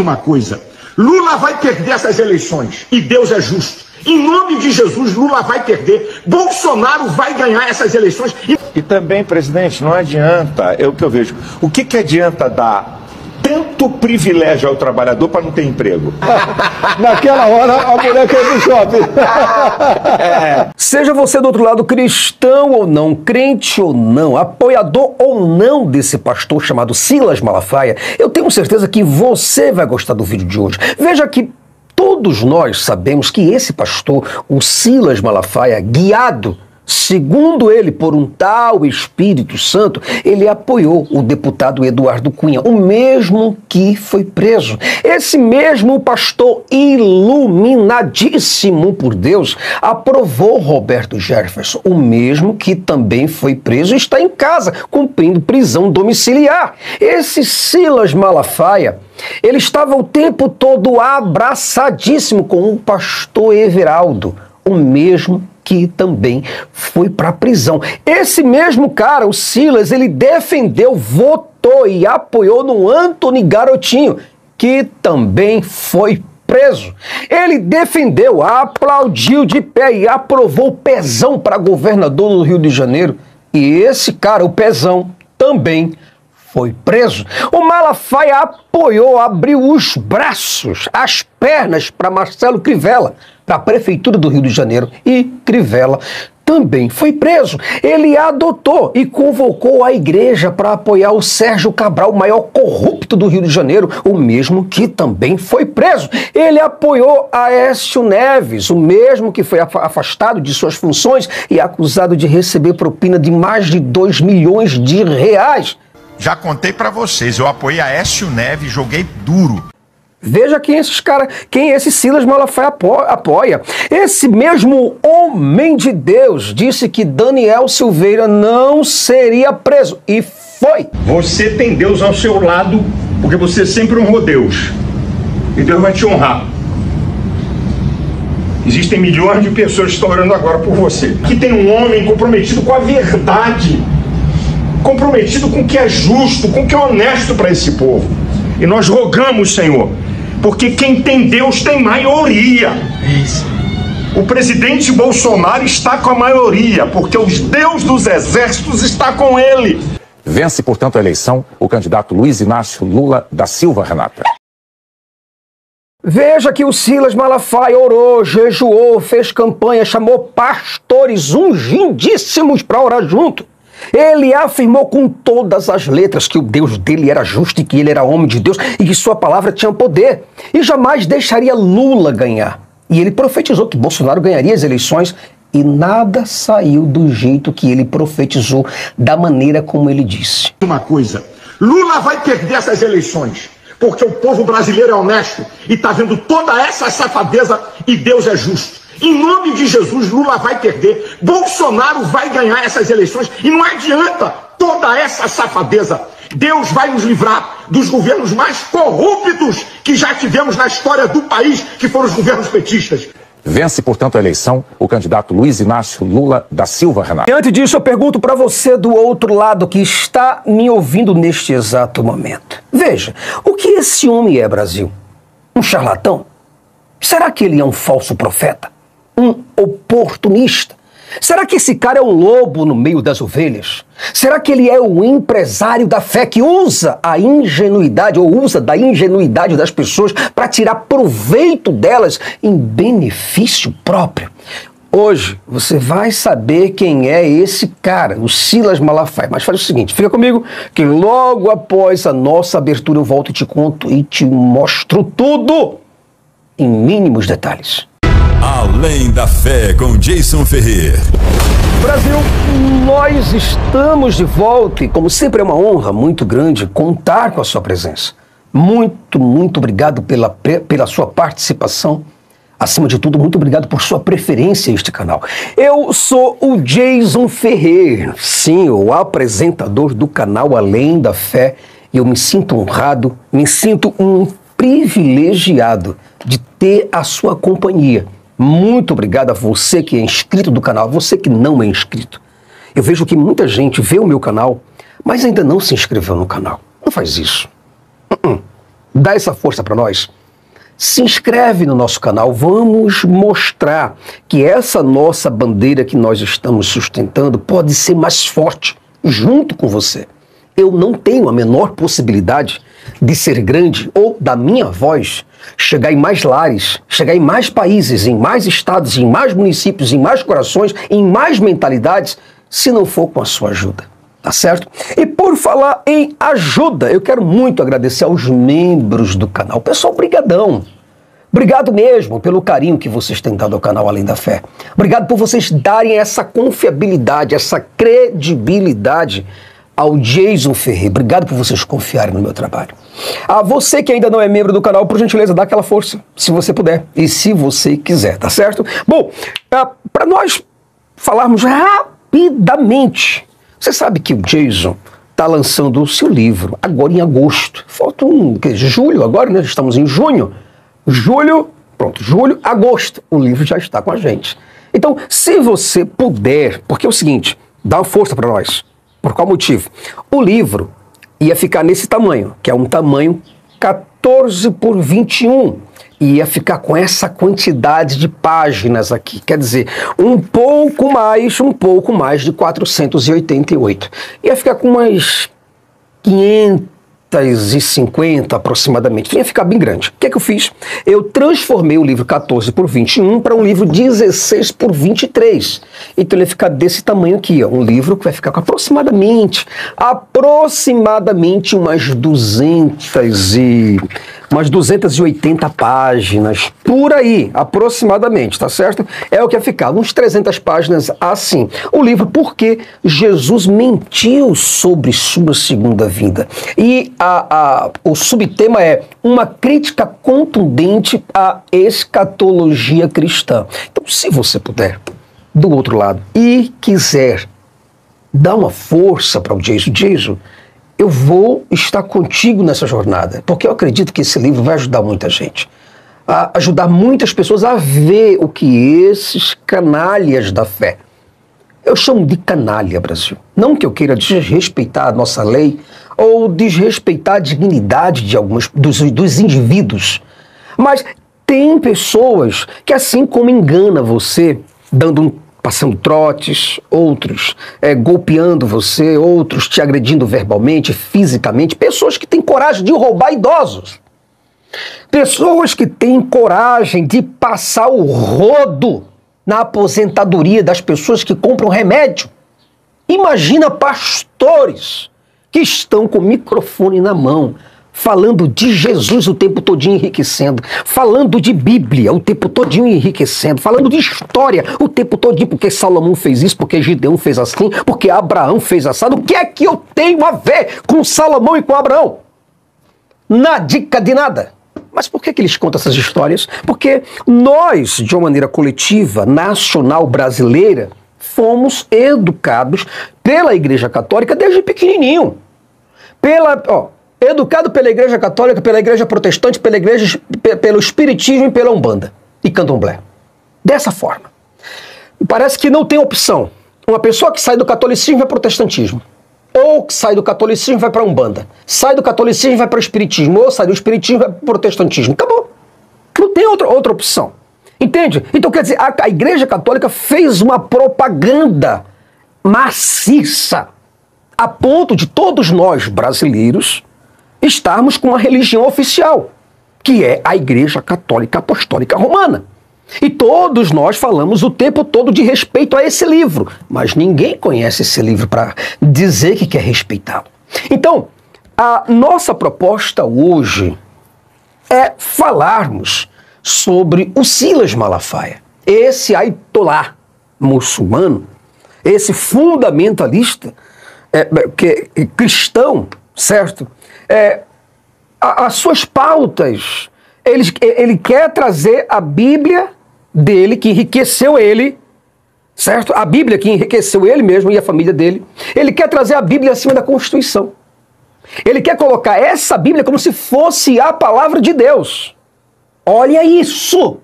Uma coisa, Lula vai perder essas eleições e Deus é justo. Em nome de Jesus, Lula vai perder, Bolsonaro vai ganhar essas eleições. E também, presidente, não adianta, é o que eu vejo, o que adianta dar tanto privilégio ao trabalhador para não ter emprego? Naquela hora a mulher caiu no shopping. Seja você do outro lado cristão ou não, crente ou não, apoiador ou não desse pastor chamado Silas Malafaia, eu tenho certeza que você vai gostar do vídeo de hoje. Veja que todos nós sabemos que esse pastor, o Silas Malafaia, guiado, segundo ele, por um tal Espírito Santo, ele apoiou o deputado Eduardo Cunha, o mesmo que foi preso. Esse mesmo pastor iluminadíssimo por Deus aprovou Roberto Jefferson, o mesmo que também foi preso e está em casa, cumprindo prisão domiciliar. Esse Silas Malafaia, ele estava o tempo todo abraçadíssimo com o pastor Everaldo, o mesmo que também foi para a prisão. Esse mesmo cara, o Silas, ele defendeu, votou e apoiou no Antony Garotinho, que também foi preso. Ele defendeu, aplaudiu de pé e aprovou o Pezão para governador do Rio de Janeiro. E esse cara, o Pezão, também foi preso. O Malafaia apoiou, abriu os braços, as pernas para Marcelo Crivella, para a Prefeitura do Rio de Janeiro, e Crivella também foi preso. Ele adotou e convocou a igreja para apoiar o Sérgio Cabral, o maior corrupto do Rio de Janeiro, o mesmo que também foi preso. Ele apoiou Aécio Neves, o mesmo que foi afastado de suas funções e acusado de receber propina de mais de 2 milhões de reais. Já contei pra vocês, eu apoiei Aécio Neves, joguei duro. Veja quem esse Silas Malafaia apoia. Esse mesmo homem de Deus disse que Daniel Silveira não seria preso, e foi. Você tem Deus ao seu lado porque você sempre honrou Deus, e Deus vai te honrar. Existem milhões de pessoas que estão orando agora por você. Aqui tem um homem comprometido com a verdade, comprometido com o que é justo, com o que é honesto para esse povo. E nós rogamos, Senhor, porque quem tem Deus tem maioria. Isso. O presidente Bolsonaro está com a maioria, porque os Deus dos exércitos está com ele. Vence, portanto, a eleição o candidato Luiz Inácio Lula da Silva, Renata. Veja que o Silas Malafaia orou, jejuou, fez campanha, chamou pastores ungidíssimos para orar junto. Ele afirmou com todas as letras que o Deus dele era justo e que ele era homem de Deus e que sua palavra tinha poder e jamais deixaria Lula ganhar. E ele profetizou que Bolsonaro ganharia as eleições e nada saiu do jeito que ele profetizou, da maneira como ele disse. Uma coisa, Lula vai perder essas eleições porque o povo brasileiro é honesto e está vendo toda essa safadeza e Deus é justo. Em nome de Jesus, Lula vai perder, Bolsonaro vai ganhar essas eleições e não adianta toda essa safadeza. Deus vai nos livrar dos governos mais corruptos que já tivemos na história do país, que foram os governos petistas. Vence, portanto, a eleição o candidato Luiz Inácio Lula da Silva, Renata. E antes disso, eu pergunto para você do outro lado que está me ouvindo neste exato momento. Veja, o que esse homem é, Brasil? Um charlatão? Será que ele é um falso profeta? Um oportunista? Será que esse cara é um lobo no meio das ovelhas? Será que ele é o empresário da fé que usa a ingenuidade ou usa da ingenuidade das pessoas para tirar proveito delas em benefício próprio? Hoje você vai saber quem é esse cara, o Silas Malafaia. Mas faz o seguinte, fica comigo que logo após a nossa abertura eu volto e te conto e te mostro tudo em mínimos detalhes. Além da Fé, com Jason Ferrer. Brasil, nós estamos de volta e, como sempre, é uma honra muito grande contar com a sua presença. Muito obrigado pela sua participação. Acima de tudo, muito obrigado por sua preferência a este canal. Eu sou o Jason Ferrer, sim, o apresentador do canal Além da Fé. E eu me sinto honrado, me sinto um privilegiado de ter a sua companhia. Muito obrigado a você que é inscrito do canal, a você que não é inscrito. Eu vejo que muita gente vê o meu canal, mas ainda não se inscreveu no canal. Não faz isso. dá essa força para nós? Se inscreve no nosso canal, vamos mostrar que essa nossa bandeira que nós estamos sustentando pode ser mais forte junto com você. Eu não tenho a menor possibilidade de ser grande ou da minha voz chegar em mais lares, chegar em mais países, em mais estados, em mais municípios, em mais corações, em mais mentalidades, se não for com a sua ajuda. Tá certo? E por falar em ajuda, eu quero muito agradecer aos membros do canal. Pessoal, brigadão. Obrigado mesmo pelo carinho que vocês têm dado ao canal Além da Fé. Obrigado por vocês darem essa confiabilidade, essa credibilidade ao Jason Ferreira. Obrigado por vocês confiarem no meu trabalho. A você que ainda não é membro do canal, por gentileza, dá aquela força, se você puder e se você quiser, tá certo? Bom, para nós falarmos rapidamente, você sabe que o Jason está lançando o seu livro agora em agosto. Falta julho agora, né? Estamos em junho. Julho, agosto, o livro já está com a gente. Então, se você puder, porque é o seguinte, dá uma força para nós. Por qual motivo? O livro ia ficar nesse tamanho, que é um tamanho 14 por 21. E ia ficar com essa quantidade de páginas aqui. Quer dizer, um pouco mais de 488. Ia ficar com umas 550 aproximadamente. Ia ficar bem grande. O que é que eu fiz? Eu transformei o livro 14 por 21 para um livro 16 por 23. Então ele vai ficar desse tamanho aqui, ó. Um livro que vai ficar com aproximadamente umas 280 páginas, por aí, aproximadamente, tá certo? É o que ia ficar, uns 300 páginas assim. O livro, porque Jesus mentiu sobre sua segunda vinda. E o subtema é uma crítica contundente à escatologia cristã. Então, se você puder, do outro lado, e quiser dar uma força para o Jason, eu vou estar contigo nessa jornada, porque eu acredito que esse livro vai ajudar muita gente, a ajudar muitas pessoas a ver o que esses canalhas da fé, eu chamo de canalha, Brasil, não que eu queira desrespeitar a nossa lei ou desrespeitar a dignidade de alguns dos indivíduos, mas tem pessoas que, assim como engana você, passando trotes, outros golpeando você, outros te agredindo verbalmente, fisicamente, pessoas que têm coragem de roubar idosos, pessoas que têm coragem de passar o rodo na aposentadoria das pessoas que compram remédio. Imagina pastores que estão com o microfone na mão, falando de Jesus o tempo todinho enriquecendo, falando de Bíblia o tempo todinho enriquecendo, falando de história o tempo todinho, porque Salomão fez isso, porque Gideão fez assim, porque Abraão fez assado. O que é que eu tenho a ver com Salomão e com Abraão? Na dica de nada. Mas por que eles contam essas histórias? Porque nós, de uma maneira coletiva, nacional, brasileira, fomos educados pela Igreja Católica desde pequenininho. Educado pela Igreja Católica, pela Igreja Protestante, pelo Espiritismo e pela Umbanda e Candomblé. Dessa forma. Parece que não tem opção. Uma pessoa que sai do catolicismo vai para o protestantismo. Ou que sai do catolicismo vai para a Umbanda. Sai do catolicismo vai para o Espiritismo. Ou sai do Espiritismo vai para o protestantismo. Acabou. Não tem outra opção. Entende? Então, quer dizer, a Igreja Católica fez uma propaganda maciça a ponto de todos nós, brasileiros, estarmos com uma religião oficial, que é a Igreja Católica Apostólica Romana. E todos nós falamos o tempo todo de respeito a esse livro, mas ninguém conhece esse livro para dizer que quer respeitá-lo. Então, a nossa proposta hoje é falarmos sobre o Silas Malafaia, esse aitolá muçulmano, esse fundamentalista cristão, certo? As suas pautas, ele quer trazer a Bíblia dele, que enriqueceu ele, certo? A Bíblia que enriqueceu ele mesmo e a família dele. Ele quer trazer a Bíblia acima da Constituição. Ele quer colocar essa Bíblia como se fosse a palavra de Deus. Olha isso!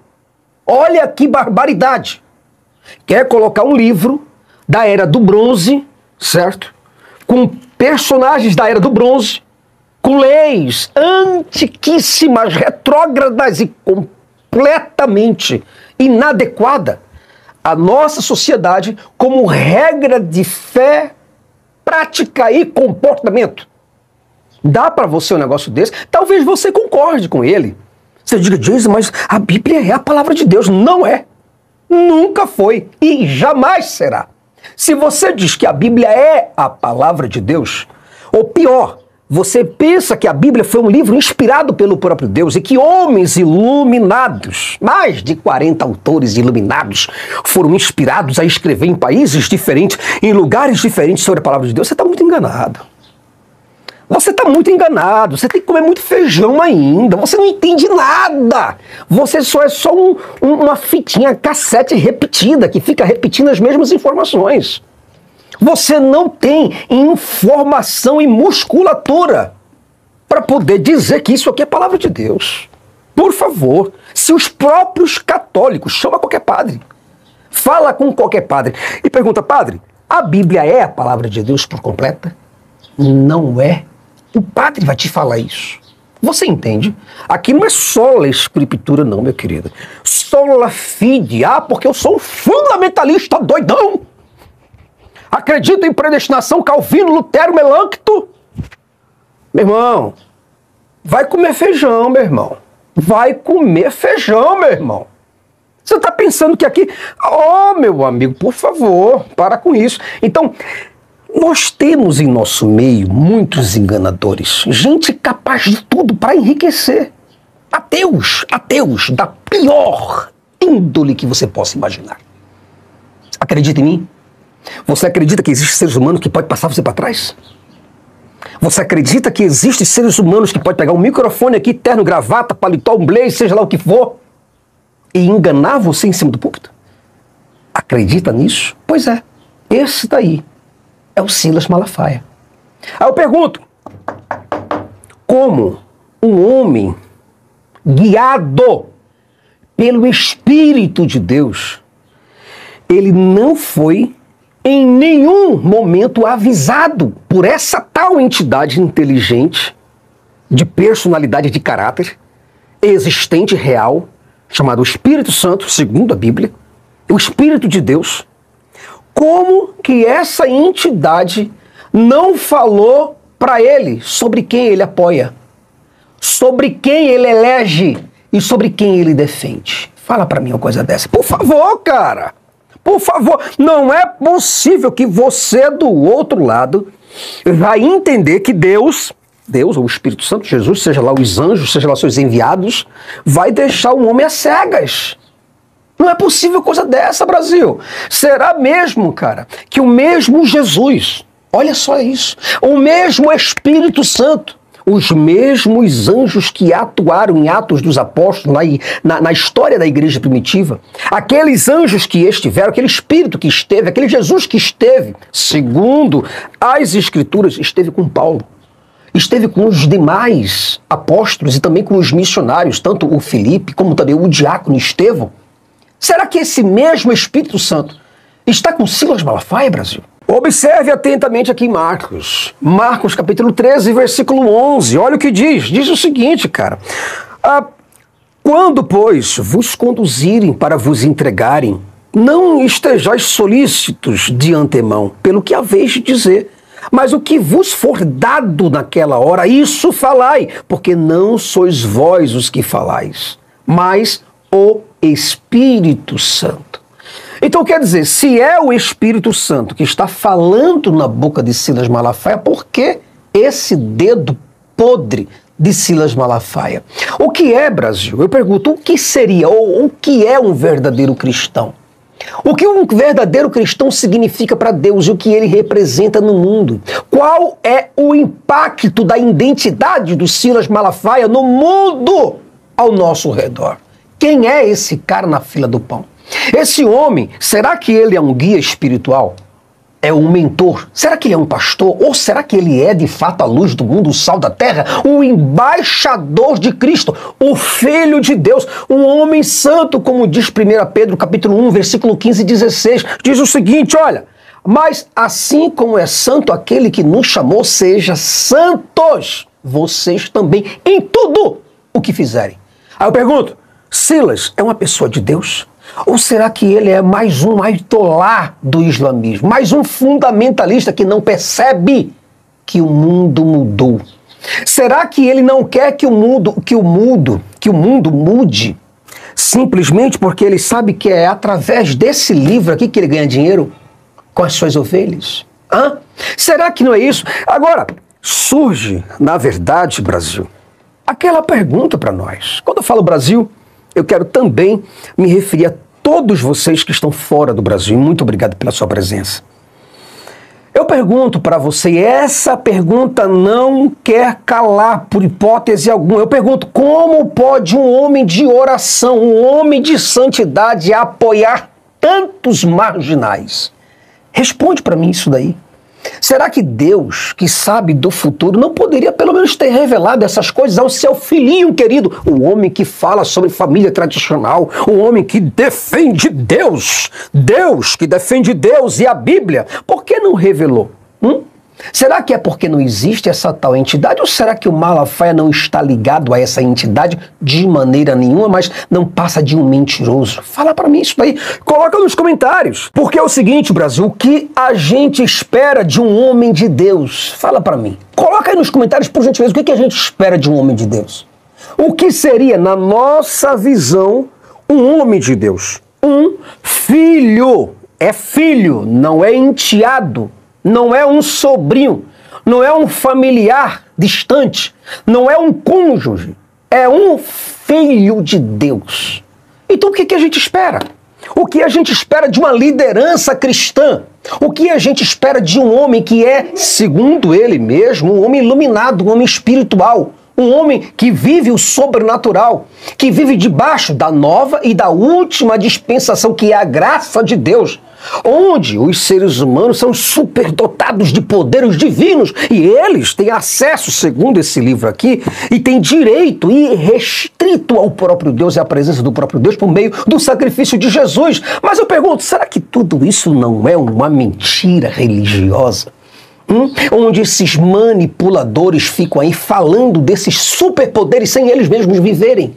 Olha que barbaridade! Quer colocar um livro da Era do Bronze, certo? Com personagens da Era do Bronze, com leis antiquíssimas, retrógradas e completamente inadequada à nossa sociedade como regra de fé, prática e comportamento. Dá para você um negócio desse? Talvez você concorde com ele. Você diga, Jason, mas a Bíblia é a palavra de Deus. Não é. Nunca foi e jamais será. Se você diz que a Bíblia é a palavra de Deus, ou pior, você pensa que a Bíblia foi um livro inspirado pelo próprio Deus e que homens iluminados, mais de 40 autores iluminados, foram inspirados a escrever em países diferentes, em lugares diferentes sobre a palavra de Deus, você está muito enganado. Você está muito enganado, você tem que comer muito feijão ainda, você não entende nada. Você é só uma fitinha cassete repetida, que fica repetindo as mesmas informações. Você não tem informação e musculatura para poder dizer que isso aqui é palavra de Deus. Por favor, se os próprios católicos, chama qualquer padre, fala com qualquer padre e pergunta, padre, a Bíblia é a palavra de Deus por completa? Não é. O padre vai te falar isso. Você entende? Aqui não é sola escritura não, meu querido. Sola fide. Ah, porque eu sou um fundamentalista doidão. Acredito em predestinação, Calvino, Lutero, Melancto. Meu irmão, vai comer feijão, meu irmão. Vai comer feijão, meu irmão. Você está pensando que aqui... Oh, meu amigo, por favor, para com isso. Então... nós temos em nosso meio muitos enganadores, gente capaz de tudo para enriquecer. Ateus da pior índole que você possa imaginar. Acredita em mim? Você acredita que existem seres humanos que podem passar você para trás? Você acredita que existem seres humanos que podem pegar um microfone aqui, terno, gravata, paletó, um blazer, seja lá o que for, e enganar você em cima do púlpito? Acredita nisso? Pois é, esse daí é o Silas Malafaia. Aí eu pergunto, como um homem guiado pelo Espírito de Deus, ele não foi em nenhum momento avisado por essa tal entidade inteligente, de personalidade de caráter, existente, real, chamado Espírito Santo, segundo a Bíblia, o Espírito de Deus. Como que essa entidade não falou para ele sobre quem ele apoia, sobre quem ele elege e sobre quem ele defende? Fala para mim uma coisa dessa. Por favor, cara. Por favor. Não é possível que você do outro lado vai entender que Deus, ou o Espírito Santo, Jesus, seja lá os anjos, seja lá seus enviados, vai deixar o homem às cegas. Não é possível coisa dessa, Brasil. Será mesmo, cara, que o mesmo Jesus, olha só isso, o mesmo Espírito Santo, os mesmos anjos que atuaram em Atos dos Apóstolos, na história da igreja primitiva, aqueles anjos que estiveram, aquele Espírito que esteve, aquele Jesus que esteve, segundo as Escrituras, esteve com Paulo, esteve com os demais apóstolos e também com os missionários, tanto o Filipe como também o diácono Estevão. Será que esse mesmo Espírito Santo está com Silas Malafaia, Brasil? Observe atentamente aqui Marcos. Marcos capítulo 13, versículo 11. Olha o que diz. Diz o seguinte, cara. Quando, pois, vos conduzirem para vos entregarem, não estejais solícitos de antemão, pelo que haveis de dizer. Mas o que vos for dado naquela hora, isso falai, porque não sois vós os que falais, mas o Espírito Santo. Então quer dizer, se é o Espírito Santo que está falando na boca de Silas Malafaia, por que esse dedo podre de Silas Malafaia? O que é, Brasil? Eu pergunto, o que seria, ou o que é um verdadeiro cristão? O que um verdadeiro cristão significa para Deus e o que ele representa no mundo? Qual é o impacto da identidade do Silas Malafaia no mundo ao nosso redor? Quem é esse cara na fila do pão? Esse homem, será que ele é um guia espiritual? É um mentor? Será que ele é um pastor? Ou será que ele é de fato a luz do mundo, o sal da terra? O embaixador de Cristo, o Filho de Deus, um homem santo, como diz 1 Pedro capítulo 1, versículo 15 e 16. Diz o seguinte, olha, mas assim como é santo aquele que nos chamou, seja santos vocês também, em tudo o que fizerem. Aí eu pergunto, Silas é uma pessoa de Deus? Ou será que ele é mais um ayatolá do islamismo? Mais um fundamentalista que não percebe que o mundo mudou? Será que ele não quer que o mundo mude simplesmente porque ele sabe que é através desse livro aqui que ele ganha dinheiro com as suas ovelhas? Hã? Será que não é isso? Agora, surge, na verdade, Brasil, aquela pergunta para nós. Quando eu falo Brasil, eu quero também me referir a todos vocês que estão fora do Brasil. Muito obrigado pela sua presença. Eu pergunto para você, e essa pergunta não quer calar por hipótese alguma. Eu pergunto, como pode um homem de oração, um homem de santidade apoiar tantos marginais? Responde para mim isso daí. Será que Deus, que sabe do futuro, não poderia pelo menos ter revelado essas coisas ao seu filhinho querido? O homem que fala sobre família tradicional, o homem que defende Deus, Deus que defende Deus e a Bíblia, por que não revelou? Será que é porque não existe essa tal entidade? Ou será que o Malafaia não está ligado a essa entidade de maneira nenhuma, mas não passa de um mentiroso? Fala pra mim isso daí. Coloca nos comentários. Porque é o seguinte, Brasil, o que a gente espera de um homem de Deus? Fala pra mim. Coloca aí nos comentários, por gentileza, o que a gente espera de um homem de Deus? O que seria, na nossa visão, um homem de Deus? Um filho. É filho, não é enteado. Não é um sobrinho, não é um familiar distante, não é um cônjuge, é um filho de Deus. Então o que a gente espera? O que a gente espera de uma liderança cristã? O que a gente espera de um homem que é, segundo ele mesmo, um homem iluminado, um homem espiritual? Um homem que vive o sobrenatural, que vive debaixo da nova e da última dispensação, que é a graça de Deus, onde os seres humanos são superdotados de poderes divinos e eles têm acesso, segundo esse livro aqui, e têm direito irrestrito ao próprio Deus e à presença do próprio Deus por meio do sacrifício de Jesus. Mas eu pergunto, será que tudo isso não é uma mentira religiosa? Onde esses manipuladores ficam aí falando desses superpoderes sem eles mesmos viverem?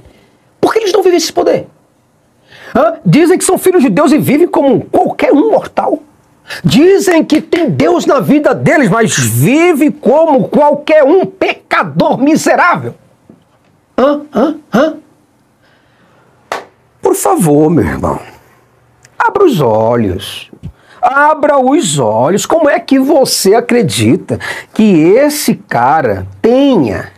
Por que eles não vivem esse poder? Dizem que são filhos de Deus e vivem como qualquer um mortal. Dizem que tem Deus na vida deles, mas vive como qualquer um pecador miserável. Por favor, meu irmão, abra os olhos. Abra os olhos. Como é que você acredita que esse cara tenha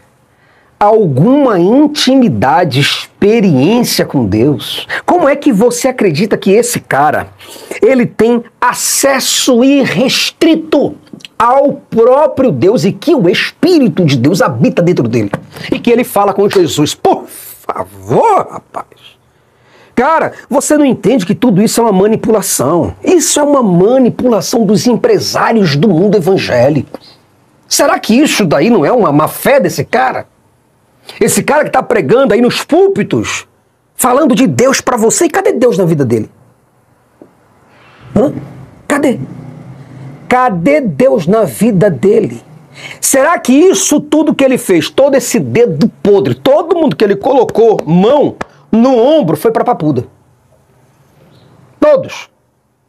alguma intimidade, experiência com Deus? Como é que você acredita que esse cara, ele tem acesso irrestrito ao próprio Deus e que o Espírito de Deus habita dentro dele? E que ele fala com Jesus. Por favor, rapaz. Cara, você não entende que tudo isso é uma manipulação. Isso é uma manipulação dos empresários do mundo evangélico. Será que isso daí não é uma má fé desse cara? Esse cara que está pregando aí nos púlpitos, falando de Deus para você, e cadê Deus na vida dele? Cadê? Cadê Deus na vida dele? Será que isso tudo que ele fez, todo esse dedo podre, todo mundo que ele colocou mão no ombro foi para papuda? Todos.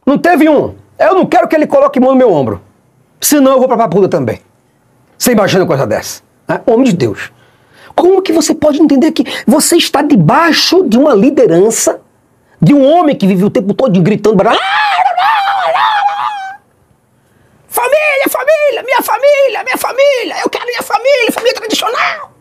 Não teve um. Eu não quero que ele coloque mão no meu ombro. Senão eu vou para papuda também. Você imagina uma coisa dessa? Homem de Deus. Como que você pode entender que você está debaixo de uma liderança, de um homem que vive o tempo todo gritando, família, família, minha família, minha família, eu quero minha família, família tradicional.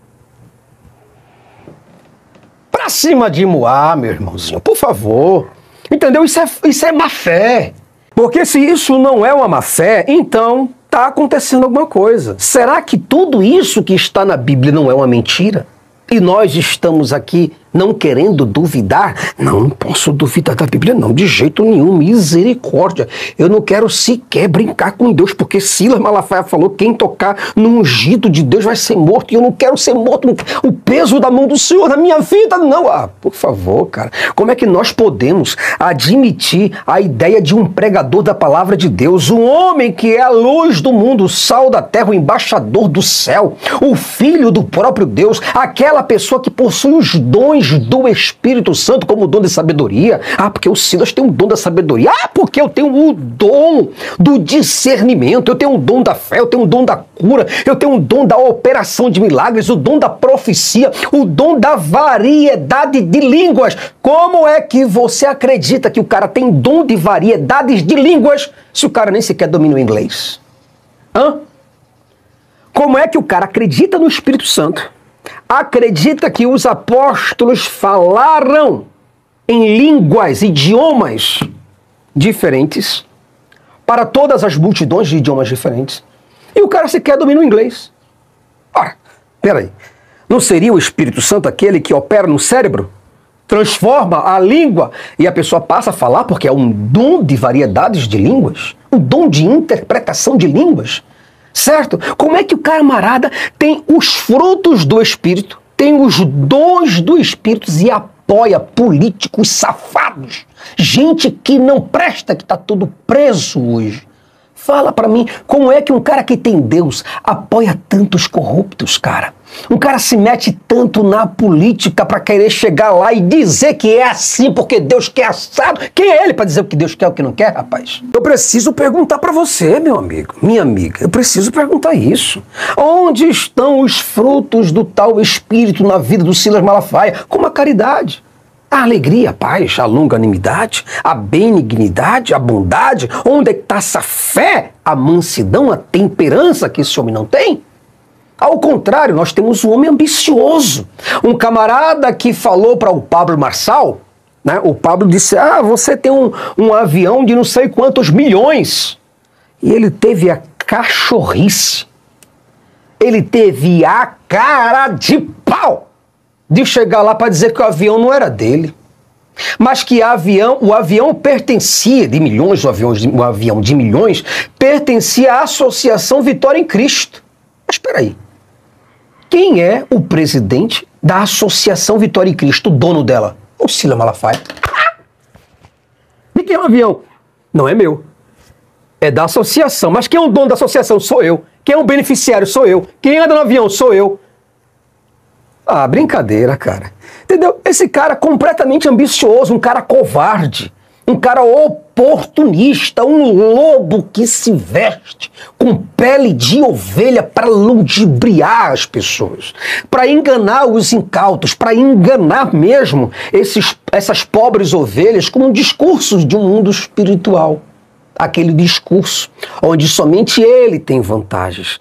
Pra cima de Moá, meu irmãozinho, por favor. Entendeu? Isso é má fé. Porque se isso não é uma má fé, então está acontecendo alguma coisa. Será que tudo isso que está na Bíblia não é uma mentira? E nós estamos aqui não querendo duvidar. Não posso duvidar da Bíblia, não, de jeito nenhum, misericórdia. Eu não quero sequer brincar com Deus, porque Silas Malafaia falou que quem tocar no ungido de Deus vai ser morto, e eu não quero ser morto. O peso da mão do Senhor na minha vida, não. Por favor, cara, como é que nós podemos admitir a ideia de um pregador da palavra de Deus, um homem que é a luz do mundo, o sal da terra, o embaixador do céu, o filho do próprio Deus, aquela pessoa que possui os dons do Espírito Santo, como o dom de sabedoria? Porque o Silas tem um dom da sabedoria. Porque eu tenho o dom do discernimento, eu tenho o dom da fé, eu tenho o dom da cura, eu tenho o dom da operação de milagres, o dom da profecia, o dom da variedade de línguas. Como é que você acredita que o cara tem dom de variedades de línguas se o cara nem sequer domina o inglês? Como é que o cara acredita no Espírito Santo, acredita que os apóstolos falaram em línguas, idiomas diferentes para todas as multidões de idiomas diferentes, e o cara sequer domina o inglês? Ora, peraí, não seria o Espírito Santo aquele que opera no cérebro, transforma a língua e a pessoa passa a falar, porque é um dom de variedades de línguas, um dom de interpretação de línguas? Certo? Como é que o camarada tem os frutos do Espírito, tem os dons do Espírito e apoia políticos safados, gente que não presta, que está tudo preso hoje? Fala pra mim, como é que um cara que tem Deus apoia tantos corruptos, cara? Um cara se mete tanto na política pra querer chegar lá e dizer que é assim porque Deus quer assado. Quem é ele pra dizer o que Deus quer e o que não quer, rapaz? Eu preciso perguntar pra você, meu amigo, minha amiga, eu preciso perguntar isso. Onde estão os frutos do tal Espírito na vida do Silas Malafaia? Como a caridade, a alegria, a paz, a longanimidade, a benignidade, a bondade. Onde é que está essa fé, a mansidão, a temperança que esse homem não tem? Ao contrário, nós temos um homem ambicioso. Um camarada que falou para o Pablo Marçal, né? O Pablo disse, você tem um avião de não sei quantos milhões. E ele teve a cachorrice, ele teve a cara de pau de chegar lá para dizer que o avião não era dele, mas que o avião pertencia de milhões, o avião de milhões pertencia à Associação Vitória em Cristo. Mas espera aí, quem é o presidente da Associação Vitória em Cristo, o dono dela? O Silas Malafaia. De quem é o avião? Não é meu, é da associação. Mas quem é o dono da associação? Sou eu. Quem é o beneficiário? Sou eu. Quem anda no avião? Sou eu. Brincadeira, cara. Entendeu? Esse cara completamente ambicioso, um cara covarde, um cara oportunista, um lobo que se veste com pele de ovelha para ludibriar as pessoas, para enganar os incautos, para enganar mesmo essas pobres ovelhas com um discurso de um mundo espiritual. Aquele discurso onde somente ele tem vantagens,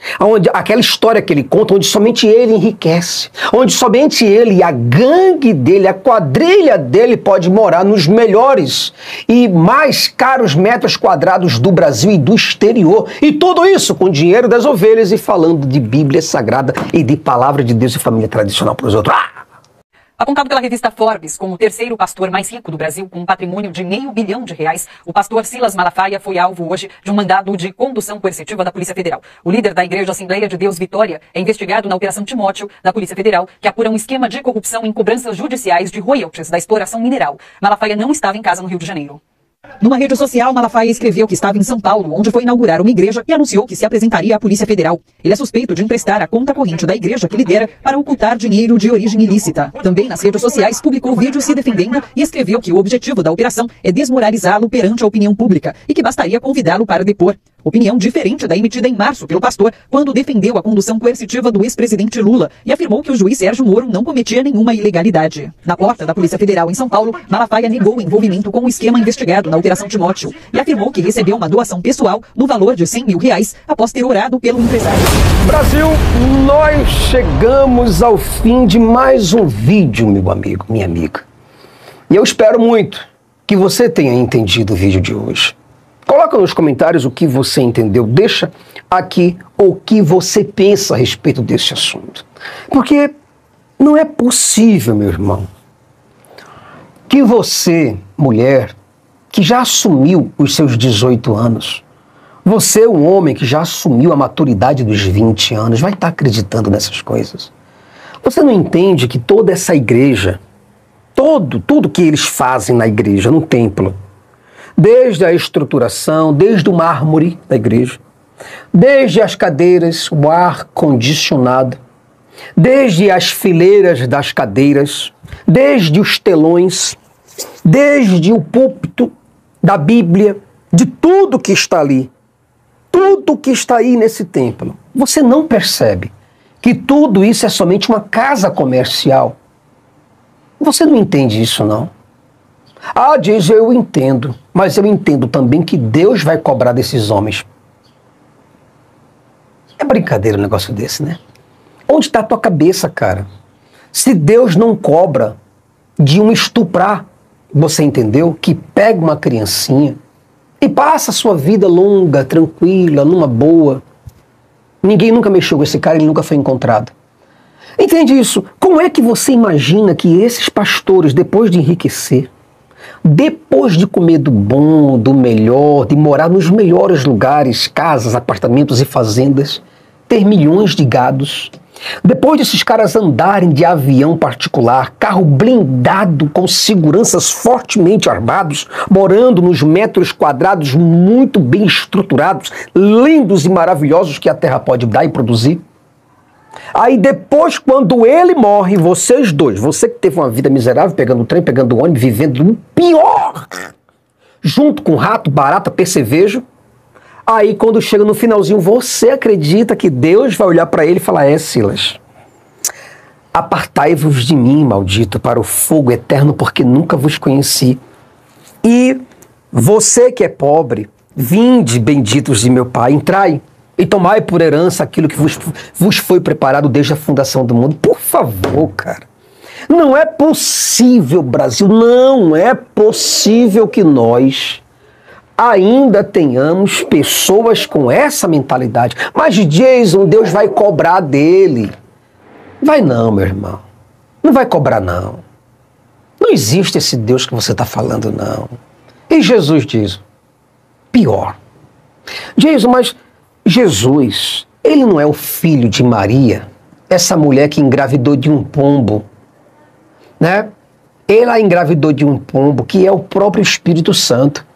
aquela história que ele conta onde somente ele enriquece, onde somente ele e a gangue dele, a quadrilha dele pode morar nos melhores e mais caros metros quadrados do Brasil e do exterior, e tudo isso com o dinheiro das ovelhas e falando de Bíblia Sagrada e de palavra de Deus e família tradicional para os outros. Apontado pela revista Forbes como o terceiro pastor mais rico do Brasil, com um patrimônio de R$500 bilhão, o pastor Silas Malafaia foi alvo hoje de um mandado de condução coercitiva da Polícia Federal. O líder da Igreja Assembleia de Deus Vitória é investigado na Operação Timóteo da Polícia Federal, que apura um esquema de corrupção em cobranças judiciais de royalties da exploração mineral. Malafaia não estava em casa no Rio de Janeiro. Numa rede social, Malafaia escreveu que estava em São Paulo, onde foi inaugurar uma igreja e anunciou que se apresentaria à Polícia Federal. Ele é suspeito de emprestar a conta corrente da igreja que lidera para ocultar dinheiro de origem ilícita. Também nas redes sociais publicou vídeos se defendendo e escreveu que o objetivo da operação é desmoralizá-lo perante a opinião pública e que bastaria convidá-lo para depor. Opinião diferente da emitida em março pelo pastor, quando defendeu a condução coercitiva do ex-presidente Lula e afirmou que o juiz Sérgio Moro não cometia nenhuma ilegalidade. Na porta da Polícia Federal em São Paulo, Malafaia negou o envolvimento com o esquema investigado na Operação Timóteo e afirmou que recebeu uma doação pessoal no valor de R$100 mil após ter orado pelo empresário. Brasil, nós chegamos ao fim de mais um vídeo, meu amigo, minha amiga. E eu espero muito que você tenha entendido o vídeo de hoje. Coloca nos comentários o que você entendeu, deixa aqui o que você pensa a respeito desse assunto. Porque não é possível, meu irmão, que você, mulher, que já assumiu os seus 18 anos, você, um homem que já assumiu a maturidade dos 20 anos, vai estar acreditando nessas coisas? Você não entende que toda essa igreja, tudo que eles fazem na igreja, no templo, desde a estruturação, desde o mármore da igreja, desde as cadeiras, o ar condicionado, desde as fileiras das cadeiras, desde os telões, desde o púlpito da Bíblia, de tudo que está ali, tudo que está aí nesse templo, você não percebe que tudo isso é somente uma casa comercial? Você não entende isso, não? Ah, diz, eu entendo, mas eu entendo também que Deus vai cobrar desses homens. É brincadeira um negócio desse, né? Onde está a tua cabeça, cara? Se Deus não cobra de um estuprar, você entendeu? Que pega uma criancinha e passa a sua vida longa, tranquila, numa boa. Ninguém nunca mexeu com esse cara, ele nunca foi encontrado. Entende isso? Como é que você imagina que esses pastores, depois de enriquecer, depois de comer do bom, do melhor, de morar nos melhores lugares, casas, apartamentos e fazendas, ter milhões de gados, depois desses caras andarem de avião particular, carro blindado com seguranças fortemente armados, morando nos metros quadrados muito bem estruturados, lindos e maravilhosos que a terra pode dar e produzir, aí depois, quando ele morre, vocês dois, você que teve uma vida miserável, pegando trem, pegando ônibus, vivendo o pior, junto com rato, barata, percevejo, aí quando chega no finalzinho, você acredita que Deus vai olhar para ele e falar, Silas, apartai-vos de mim, maldito, para o fogo eterno, porque nunca vos conheci. E você que é pobre, vinde, benditos de meu Pai, entrai e tomai por herança aquilo que vos foi preparado desde a fundação do mundo. Por favor, cara. Não é possível, Brasil, não é possível que nós ainda tenhamos pessoas com essa mentalidade. Mas Jason, Deus vai cobrar dele. Vai não, meu irmão. Não vai cobrar, não. Não existe esse Deus que você está falando, não. E Jesus diz, pior. Jason, mas Jesus, ele não é o filho de Maria? Essa mulher que engravidou de um pombo, né? Ela engravidou de um pombo que é o próprio Espírito Santo.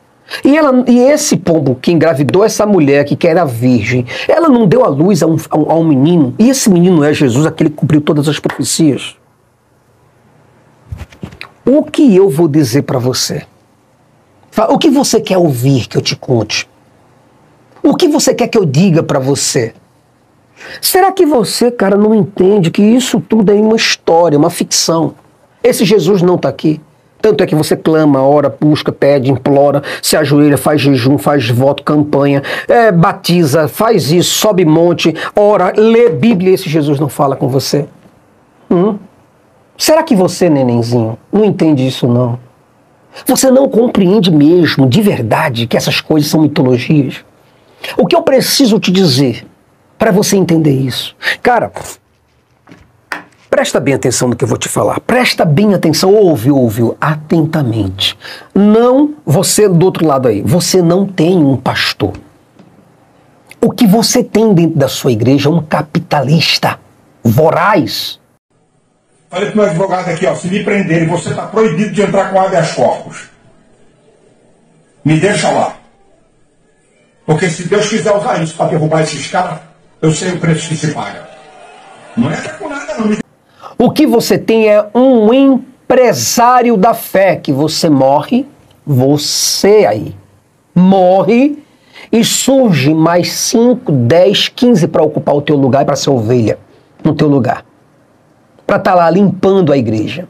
E esse pombo que engravidou essa mulher que era virgem, ela não deu à luz a um menino, e esse menino é Jesus, aquele que cumpriu todas as profecias. O que eu vou dizer para você? O que você quer ouvir que eu te conte? O que você quer que eu diga para você? Será que você, cara, não entende que isso tudo é uma história, uma ficção? Esse Jesus não está aqui. Tanto é que você clama, ora, busca, pede, implora, se ajoelha, faz jejum, faz voto, campanha, batiza, faz isso, sobe monte, ora, lê Bíblia e esse Jesus não fala com você. Será que você, nenenzinho, não entende isso não? Você não compreende mesmo, de verdade, que essas coisas são mitologias? O que eu preciso te dizer para você entender isso? Cara, presta bem atenção no que eu vou te falar. Presta bem atenção, ouve atentamente. Não, você do outro lado aí, você não tem um pastor. O que você tem dentro da sua igreja é um capitalista voraz. Falei pro meu advogado aqui, ó, se me prenderem, você está proibido de entrar com habeas corpus. Me deixa lá. Porque se Deus quiser usar isso para derrubar esses caras, eu sei o preço que se paga. Não entra com nada, não. O que você tem é um empresário da fé, que você morre, você aí, morre e surge mais 5, 10, 15 para ocupar o teu lugar e para ser ovelha no teu lugar. Para estar lá limpando a igreja,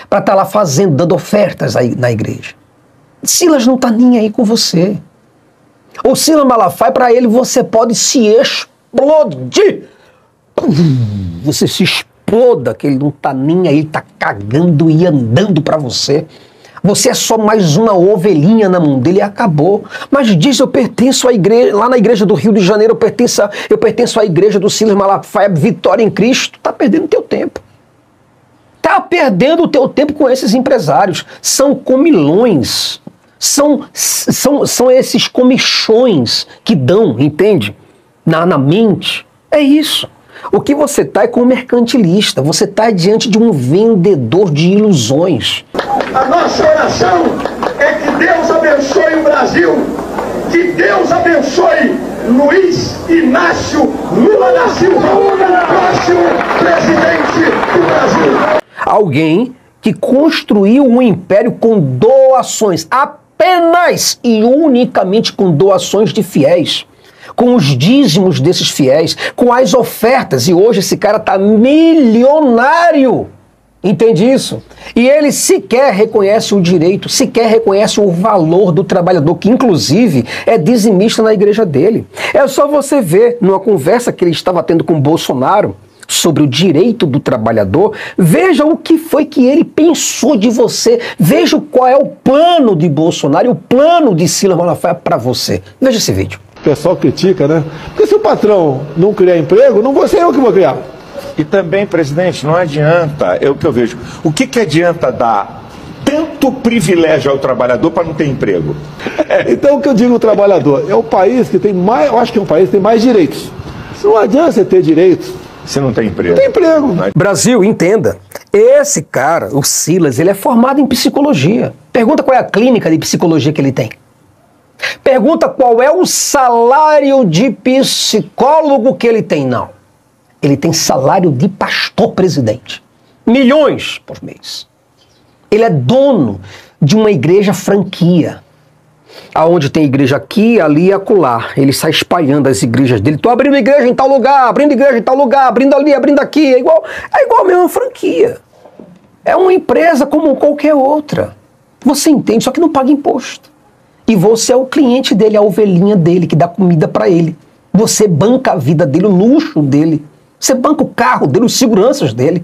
para estar lá fazendo, dando ofertas aí na igreja. Silas não está nem aí com você. O Silas Malafaia, para ele, você pode se explodir. Você se exploda, que ele não está nem aí, ele está cagando e andando para você. Você é só mais uma ovelhinha na mão dele e acabou. Mas diz, eu pertenço à igreja, lá na igreja do Rio de Janeiro, eu pertenço à igreja do Silas Malafaia, Vitória em Cristo. Está perdendo teu tempo. Tá tá perdendo o teu tempo com esses empresários. São comilões. São esses comichões que dão, entende? Na mente. É isso. O que você tá é com um mercantilista. Você tá diante de um vendedor de ilusões. A nossa oração é que Deus abençoe o Brasil. Que Deus abençoe Luiz Inácio Lula da Silva, próximo presidente do Brasil. Alguém que construiu um império com doações, apenas e unicamente com doações de fiéis, com os dízimos desses fiéis, com as ofertas, e hoje esse cara está milionário. Entende isso? E ele sequer reconhece o direito, sequer reconhece o valor do trabalhador, que inclusive é dizimista na igreja dele. É só você ver numa conversa que ele estava tendo com Bolsonaro sobre o direito do trabalhador, veja o que foi que ele pensou de você, veja qual é o plano de Bolsonaro e o plano de Silas Malafaia para você. Veja esse vídeo. O pessoal critica, né? Porque se o patrão não criar emprego, não vou ser eu que vou criar. E também, presidente, não adianta, é o que eu vejo. O que adianta dar tanto privilégio ao trabalhador para não ter emprego? Então o que eu digo ao trabalhador? É o país que tem mais, eu acho que é um país que tem mais direitos. Não adianta você ter direitos se não tem emprego. Não tem emprego. Brasil, entenda. Esse cara, o Silas, ele é formado em psicologia. Pergunta qual é a clínica de psicologia que ele tem. Pergunta qual é o salário de psicólogo que ele tem. Não. Ele tem salário de pastor-presidente. Milhões por mês. Ele é dono de uma igreja franquia. Aonde tem igreja aqui, ali e acolá. Ele sai espalhando as igrejas dele. Tô abrindo igreja em tal lugar, abrindo igreja em tal lugar, abrindo ali, abrindo aqui. É igual a mesma franquia. É uma empresa como qualquer outra. Você entende, só que não paga imposto. E você é o cliente dele, a ovelhinha dele, que dá comida para ele. Você banca a vida dele, o luxo dele. Você banca o carro dele, os seguranças dele.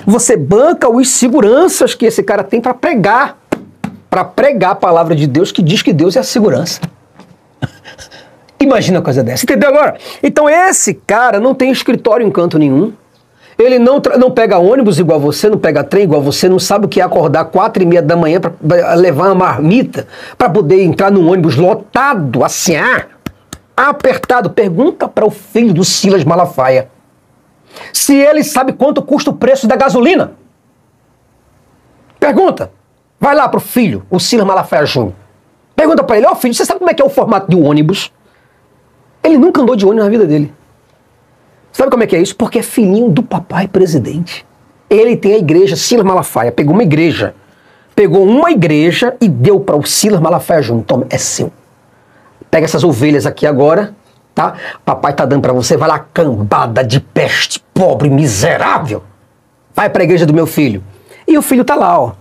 Você banca os seguranças que esse cara tem para pregar a palavra de Deus, que diz que Deus é a segurança. Imagina uma coisa dessa, entendeu agora? Então esse cara não tem escritório em canto nenhum. Ele não pega ônibus igual você, não pega trem igual você, não sabe o que é acordar 4h30 da manhã para levar uma marmita, para poder entrar num ônibus lotado, assim, apertado. Pergunta para o filho do Silas Malafaia se ele sabe quanto custa o preço da gasolina. Pergunta. Vai lá pro filho, o Silas Malafaia Júnior. Pergunta para ele, ó filho, você sabe como é que é o formato de um ônibus? Ele nunca andou de ônibus na vida dele. Sabe como é que é isso? Porque é filhinho do papai presidente. Ele tem a igreja, Silas Malafaia, pegou uma igreja e deu para o Silas Malafaia Júnior. Toma, é seu. Pega essas ovelhas aqui agora, tá? Papai tá dando para você, vai lá, cambada de peste, pobre, miserável. Vai para a igreja do meu filho. E o filho tá lá, ó.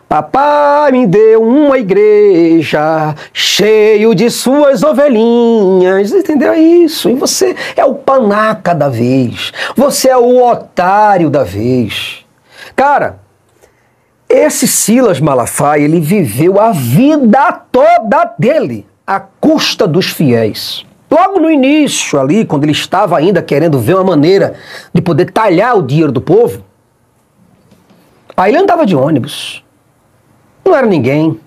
Papai me deu uma igreja cheio de suas ovelhinhas, entendeu? É isso. E você é o panaca da vez. Você é o otário da vez. Cara, esse Silas Malafaia, ele viveu a vida toda dele à custa dos fiéis. Logo no início ali, quando ele estava ainda querendo ver uma maneira de poder talhar o dinheiro do povo, aí ele andava de ônibus. Não era ninguém.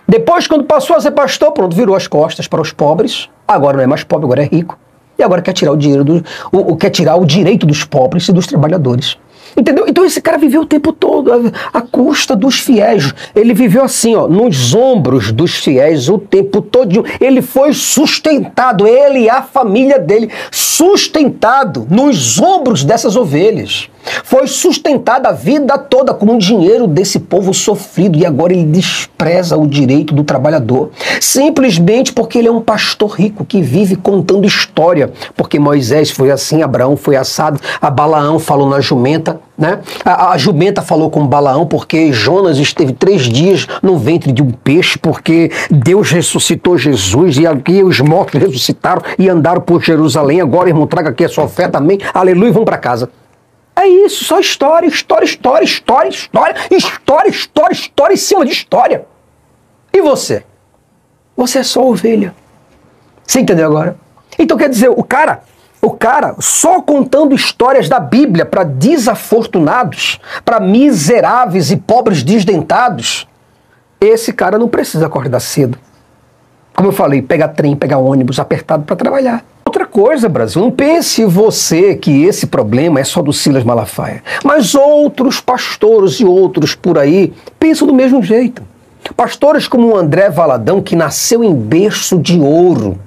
Depois, quando passou a ser pastor, pronto, virou as costas para os pobres. Agora não é mais pobre, agora é rico. E agora quer tirar o dinheiro quer tirar o direito dos pobres e dos trabalhadores. Entendeu? Então esse cara viveu o tempo todo à custa dos fiéis. Ele viveu assim, ó, nos ombros dos fiéis o tempo todo. Ele foi sustentado, ele e a família dele, sustentado nos ombros dessas ovelhas. Foi sustentado a vida toda com o dinheiro desse povo sofrido, e agora ele despreza o direito do trabalhador, simplesmente porque ele é um pastor rico que vive contando história, porque Moisés foi assim, Abraão foi assado, a Balaão falou na jumenta, né? A jumenta falou com Balaão porque Jonas esteve 3 dias no ventre de um peixe, porque Deus ressuscitou Jesus e aqui os mortos ressuscitaram e andaram por Jerusalém. Agora, irmão, traga aqui a sua oferta, amém, aleluia, e vão para casa. É isso, só história em cima de história. E você? Você é só ovelha. Você entendeu agora? Então quer dizer, o cara, O cara só contando histórias da Bíblia para desafortunados, para miseráveis e pobres desdentados. Esse cara não precisa acordar cedo. Como eu falei, pegar trem, pegar ônibus apertado para trabalhar. Outra coisa, Brasil, não pense você que esse problema é só do Silas Malafaia. Mas outros pastores e outros por aí pensam do mesmo jeito. Pastores como o André Valadão, que nasceu em berço de ouro,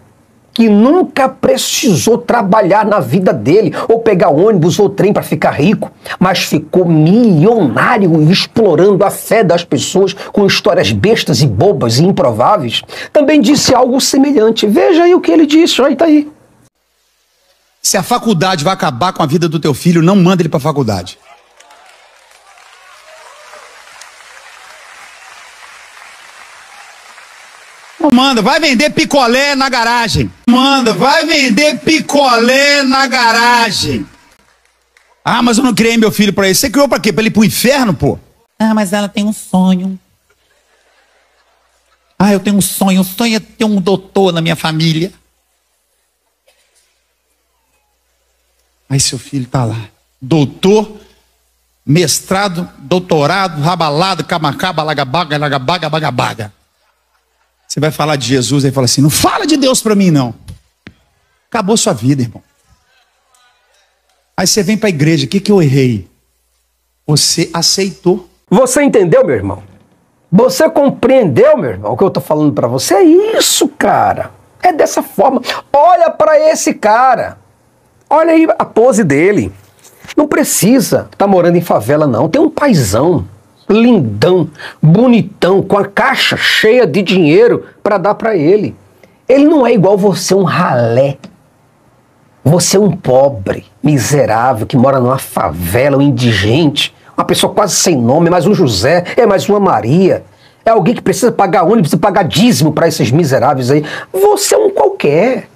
que nunca precisou trabalhar na vida dele, ou pegar ônibus ou trem para ficar rico, mas ficou milionário explorando a fé das pessoas com histórias bestas e bobas e improváveis, também disse algo semelhante. Veja aí o que ele disse, olha, tá aí. Se a faculdade vai acabar com a vida do teu filho, não manda ele para a faculdade. Manda, vai vender picolé na garagem. Manda, vai vender picolé na garagem. Ah, mas eu não criei meu filho pra isso. Você criou pra quê? Pra ele ir pro inferno, pô? Ah, mas ela tem um sonho. Ah, eu tenho um sonho. O sonho é ter um doutor na minha família. Aí seu filho tá lá. Doutor, mestrado, doutorado, rabalado, camacaba, lagabaga, lagabaga, bagabaga. Você vai falar de Jesus, aí fala assim, não fala de Deus para mim, não. Acabou sua vida, irmão. Aí você vem para a igreja, o que eu errei? Você aceitou. Você entendeu, meu irmão? Você compreendeu, meu irmão, o que eu tô falando para você? É isso, cara. É dessa forma. Olha para esse cara. Olha aí a pose dele. Não precisa estar morando em favela, não. Tem um paizão. Lindão, bonitão, com a caixa cheia de dinheiro para dar para ele. Ele não é igual você, um ralé. Você é um pobre, miserável, que mora numa favela, um indigente, uma pessoa quase sem nome, é mais um José, é mais uma Maria. É alguém que precisa pagar ônibus e pagar dízimo para esses miseráveis aí. Você é um qualquer.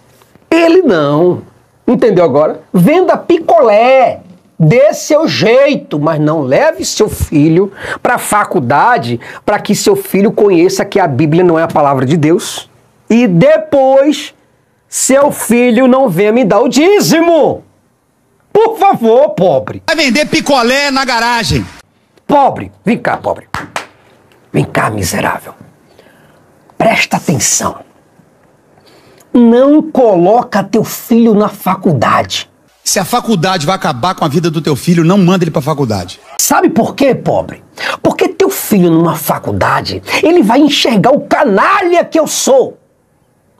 Ele não. Entendeu agora? Venda picolé. Dê seu jeito, mas não leve seu filho para a faculdade para que seu filho conheça que a Bíblia não é a palavra de Deus. E depois, seu filho não venha me dar o dízimo. Por favor, pobre. Vai vender picolé na garagem. Pobre, vem cá, pobre. Vem cá, miserável. Presta atenção. Não coloca teu filho na faculdade. Se a faculdade vai acabar com a vida do teu filho, não manda ele para a faculdade. Sabe por quê, pobre? Porque teu filho numa faculdade, ele vai enxergar o canalha que eu sou.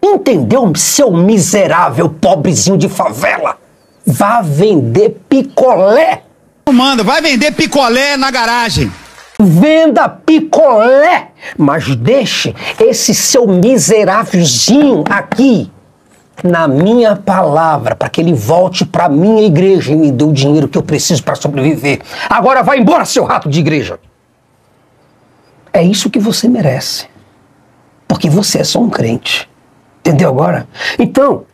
Entendeu, seu miserável pobrezinho de favela? Vá vender picolé. Manda, vai vender picolé na garagem. Venda picolé, mas deixe esse seu miserávelzinho aqui na minha palavra, para que ele volte para minha igreja e me dê o dinheiro que eu preciso para sobreviver. Agora vai embora, seu rato de igreja. É isso que você merece. Porque você é só um crente. Entendeu agora? Então,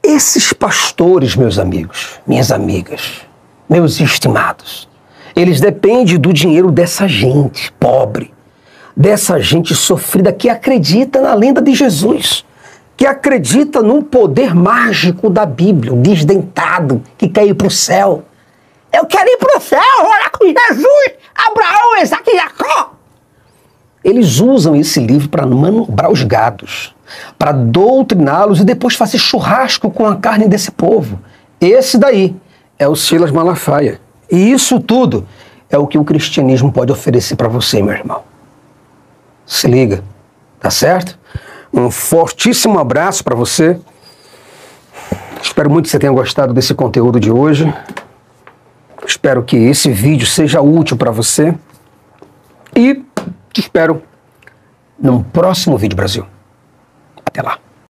esses pastores, meus amigos, minhas amigas, meus estimados, eles dependem do dinheiro dessa gente pobre, dessa gente sofrida que acredita na lenda de Jesus, que acredita num poder mágico da Bíblia, o desdentado que quer ir para o céu. Eu quero ir para o céu, orar com Jesus, Abraão, Isaque e Jacó. Eles usam esse livro para manobrar os gados, para doutriná-los e depois fazer churrasco com a carne desse povo. Esse daí é o Silas Malafaia. E isso tudo é o que o cristianismo pode oferecer para você, meu irmão. Se liga, tá certo? Um fortíssimo abraço para você. Espero muito que você tenha gostado desse conteúdo de hoje. Espero que esse vídeo seja útil para você. E te espero num próximo vídeo, Brasil. Até lá.